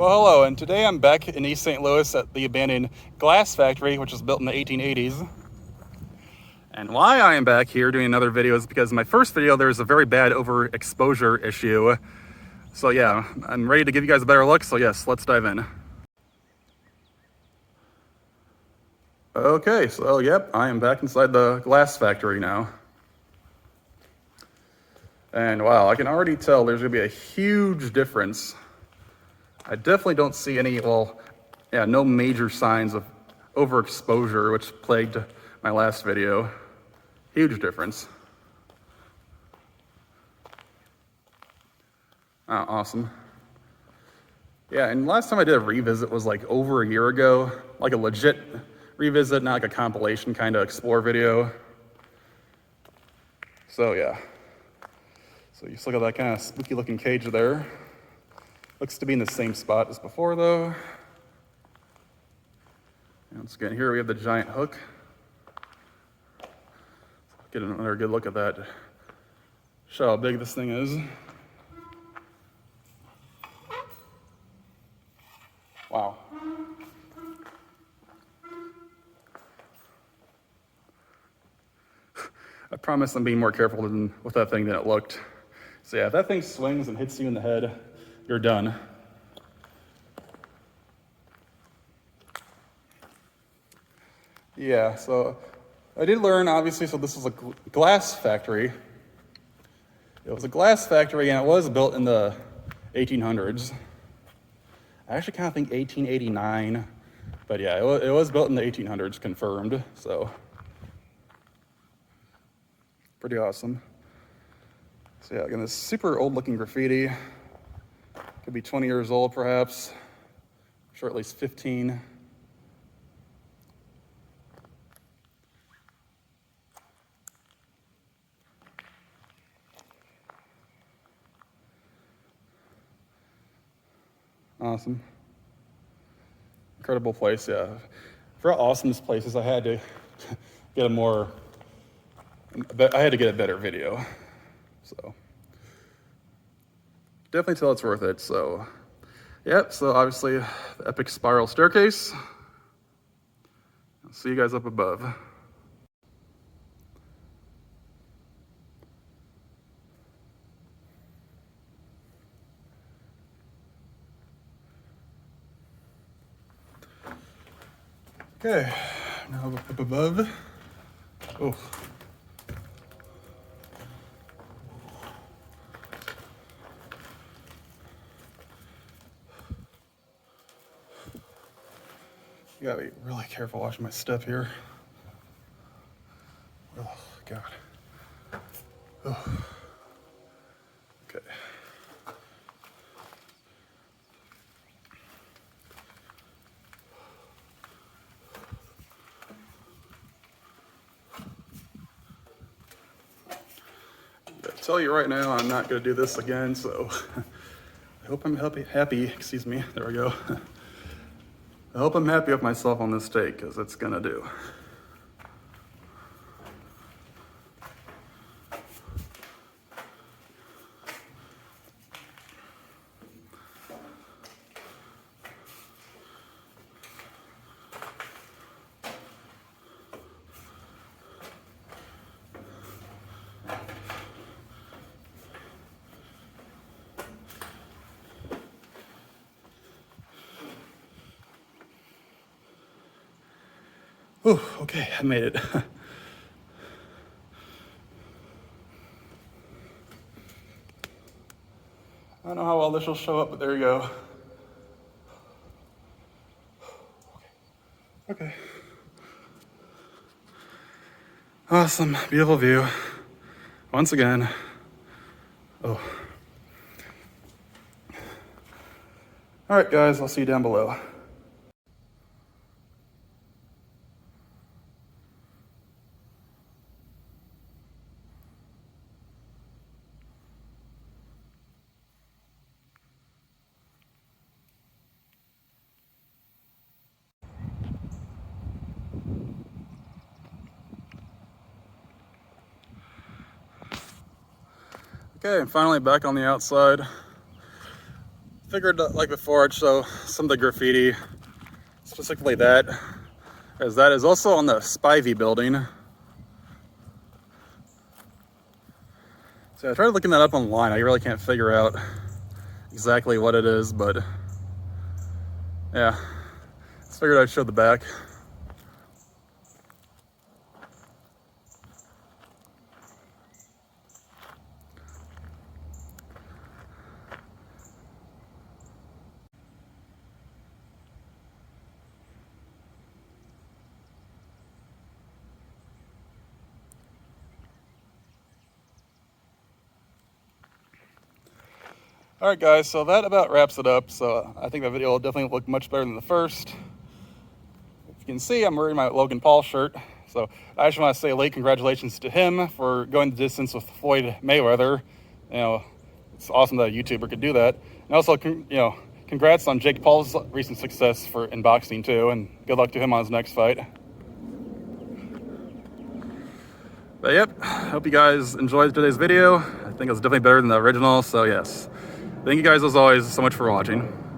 Well, hello, and today I'm back in East St. Louis at the abandoned glass factory, which was built in the 1880s. And why I am back here doing another video is because in my first video there was a very bad overexposure issue. So yeah, I'm ready to give you guys a better look, so yes, let's dive in. Okay, so yep, I am back inside the glass factory now. And wow, I can already tell there's gonna be a huge difference. I definitely don't see any, no major signs of overexposure, which plagued my last video. Huge difference. Oh, awesome. Yeah, and last time I did a revisit was like over a year ago, like a legit revisit, not like a compilation kind of explore video. So yeah. So you just look at that kind of spooky looking cage there. Looks to be in the same spot as before though. And once again, here we have the giant hook. Get another good look at that. Show how big this thing is. Wow. I promise I'm being more careful with that thing than it looked. So yeah, if that thing swings and hits you in the head, you're done. Yeah, so I did learn, obviously, so this was a glass factory. It was a glass factory and it was built in the 1800s. I actually kind of think 1889, but yeah, it was built in the 1800s, confirmed, so. Pretty awesome. So yeah, again, this super old looking graffiti. Could be 20 years old perhaps. I'm sure at least 15. Awesome. Incredible place, yeah. For how awesome this place is, I had to get a better video. So definitely tell it's worth it. So yep, so obviously the epic spiral staircase. I'll see you guys up above. Okay, now up above. Oh. You gotta be really careful watching my step here. Oh, God. Oh. Okay. I tell you right now, I'm not gonna do this again, so I hope I'm happy, excuse me, there we go. I hope I'm happy with myself on this take, because it's gonna do. Oh, okay, I made it. I don't know how well this will show up, but there you go. Okay. Awesome, beautiful view. Once again. Oh. All right, guys, I'll see you down below. Okay, I'm finally back on the outside. figured, like before, I'd show some of the graffiti, specifically that, as that is also on the Spivey building. So I tried looking that up online. I really can't figure out exactly what it is, but yeah, just figured I'd show the back. Alright guys, so that about wraps it up. So I think that video will definitely look much better than the first. If you can see, I'm wearing my Logan Paul shirt. So I just want to say a late congratulations to him for going the distance with Floyd Mayweather. You know, it's awesome that a YouTuber could do that. And also, you know, congrats on Jake Paul's recent success in boxing too, and good luck to him on his next fight. But yep, hope you guys enjoyed today's video. I think it was definitely better than the original, so yes. Thank you guys as always so much for watching.